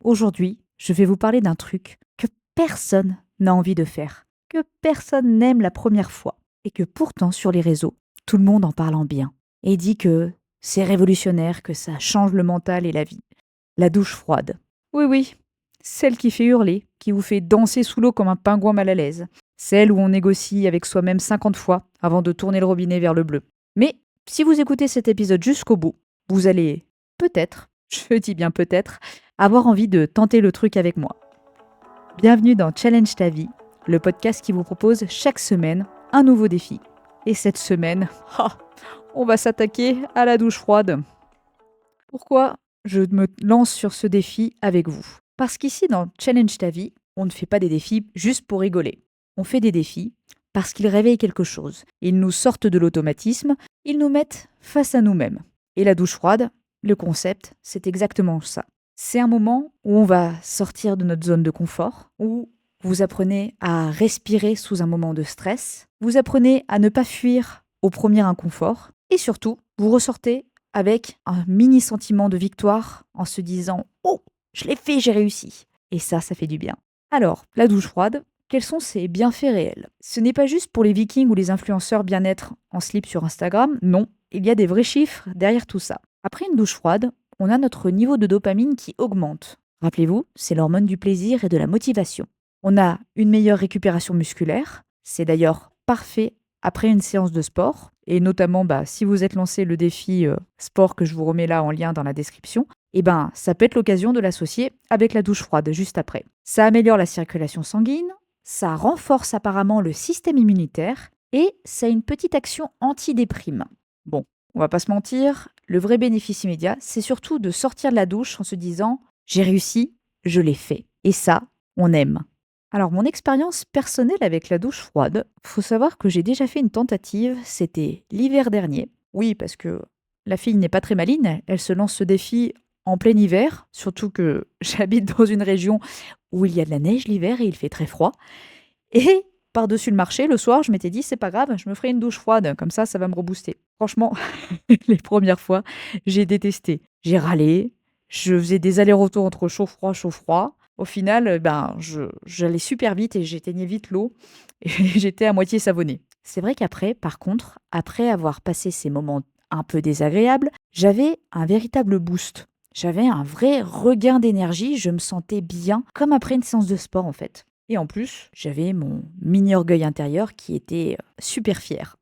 Aujourd'hui, je vais vous parler d'un truc que personne n'a envie de faire, que personne n'aime la première fois, et que pourtant sur les réseaux, tout le monde en parle en bien, et dit que c'est révolutionnaire, que ça change le mental et la vie. La douche froide. Oui, oui, celle qui fait hurler, qui vous fait danser sous l'eau comme un pingouin mal à l'aise. Celle où on négocie avec soi-même 50 fois avant de tourner le robinet vers le bleu. Mais si vous écoutez cet épisode jusqu'au bout, vous allez peut-être, je dis bien peut-être, avoir envie de tenter le truc avec moi. Bienvenue dans Challenge ta vie, le podcast qui vous propose chaque semaine un nouveau défi. Et cette semaine, on va s'attaquer à la douche froide. Pourquoi je me lance sur ce défi avec vous? Parce qu'ici, dans Challenge ta vie, on ne fait pas des défis juste pour rigoler. On fait des défis parce qu'ils réveillent quelque chose. Ils nous sortent de l'automatisme, ils nous mettent face à nous-mêmes. Et la douche froide, le concept, c'est exactement ça. C'est un moment où on va sortir de notre zone de confort, où vous apprenez à respirer sous un moment de stress, vous apprenez à ne pas fuir au premier inconfort, et surtout, vous ressortez avec un mini sentiment de victoire en se disant « Oh, je l'ai fait, j'ai réussi !» Et ça fait du bien. Alors, la douche froide, quels sont ses bienfaits réels? Ce n'est pas juste pour les vikings ou les influenceurs bien-être en slip sur Instagram, non, il y a des vrais chiffres derrière tout ça. Après une douche froide, on a notre niveau de dopamine qui augmente. Rappelez-vous, c'est l'hormone du plaisir et de la motivation. On a une meilleure récupération musculaire, c'est d'ailleurs parfait après une séance de sport, et notamment si vous êtes lancé le défi sport que je vous remets là en lien dans la description, ça peut être l'occasion de l'associer avec la douche froide juste après. Ça améliore la circulation sanguine, ça renforce apparemment le système immunitaire, et ça a une petite action anti-déprime. Bon, on va pas se mentir, le vrai bénéfice immédiat, c'est surtout de sortir de la douche en se disant « j'ai réussi, je l'ai fait ». Et ça, on aime. Alors, mon expérience personnelle avec la douche froide, faut savoir que j'ai déjà fait une tentative, c'était l'hiver dernier. Oui, parce que la fille n'est pas très maligne, elle se lance ce défi en plein hiver, surtout que j'habite dans une région où il y a de la neige l'hiver et il fait très froid. Et par-dessus le marché, le soir, je m'étais dit, c'est pas grave, je me ferai une douche froide, comme ça va me rebooster. Franchement, les premières fois, j'ai détesté. J'ai râlé, je faisais des allers-retours entre chaud-froid, chaud-froid. Au final, j'allais super vite et j'éteignais vite l'eau et j'étais à moitié savonnée. C'est vrai qu'après, par contre, après avoir passé ces moments un peu désagréables, j'avais un véritable boost. J'avais un vrai regain d'énergie, je me sentais bien, comme après une séance de sport en fait. Et en plus, j'avais mon mini orgueil intérieur qui était super fier.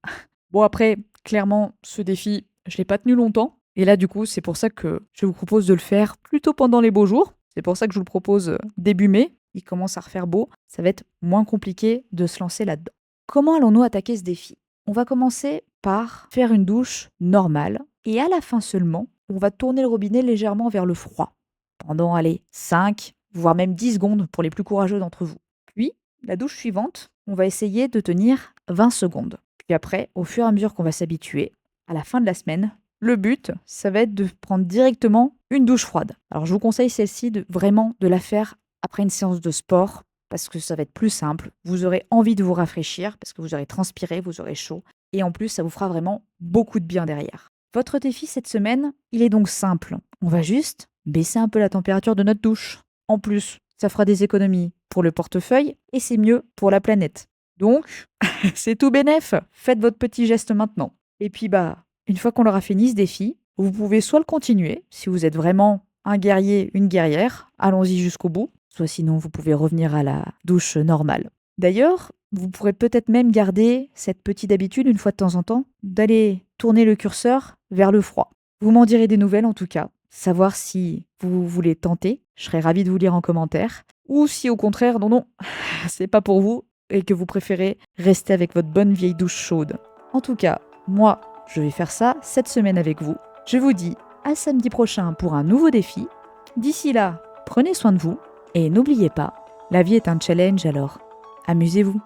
Bon après, clairement, ce défi, je l'ai pas tenu longtemps. Et là, du coup, c'est pour ça que je vous propose de le faire plutôt pendant les beaux jours. C'est pour ça que je vous le propose début mai. Il commence à refaire beau. Ça va être moins compliqué de se lancer là-dedans. Comment allons-nous attaquer ce défi? On va commencer par faire une douche normale. Et à la fin seulement, on va tourner le robinet légèrement vers le froid. Pendant, 5, voire même 10 secondes pour les plus courageux d'entre vous. Puis, la douche suivante, on va essayer de tenir 20 secondes. Puis après, au fur et à mesure qu'on va s'habituer, à la fin de la semaine, le but, ça va être de prendre directement une douche froide. Alors je vous conseille celle-ci vraiment de la faire après une séance de sport parce que ça va être plus simple. Vous aurez envie de vous rafraîchir parce que vous aurez transpiré, vous aurez chaud. Et en plus, ça vous fera vraiment beaucoup de bien derrière. Votre défi cette semaine, il est donc simple. On va juste baisser un peu la température de notre douche. En plus, ça fera des économies pour le portefeuille et c'est mieux pour la planète. Donc, c'est tout bénef. Faites votre petit geste maintenant. Et puis, une fois qu'on aura fini ce défi, vous pouvez soit le continuer, si vous êtes vraiment un guerrier, une guerrière, allons-y jusqu'au bout, soit sinon vous pouvez revenir à la douche normale. D'ailleurs, vous pourrez peut-être même garder cette petite habitude une fois de temps en temps d'aller tourner le curseur vers le froid. Vous m'en direz des nouvelles en tout cas, savoir si vous voulez tenter, je serais ravie de vous lire en commentaire, ou si au contraire, non, c'est pas pour vous et que vous préférez rester avec votre bonne vieille douche chaude. En tout cas, moi, je vais faire ça cette semaine avec vous. Je vous dis à samedi prochain pour un nouveau défi. D'ici là, prenez soin de vous et n'oubliez pas, la vie est un challenge alors amusez-vous.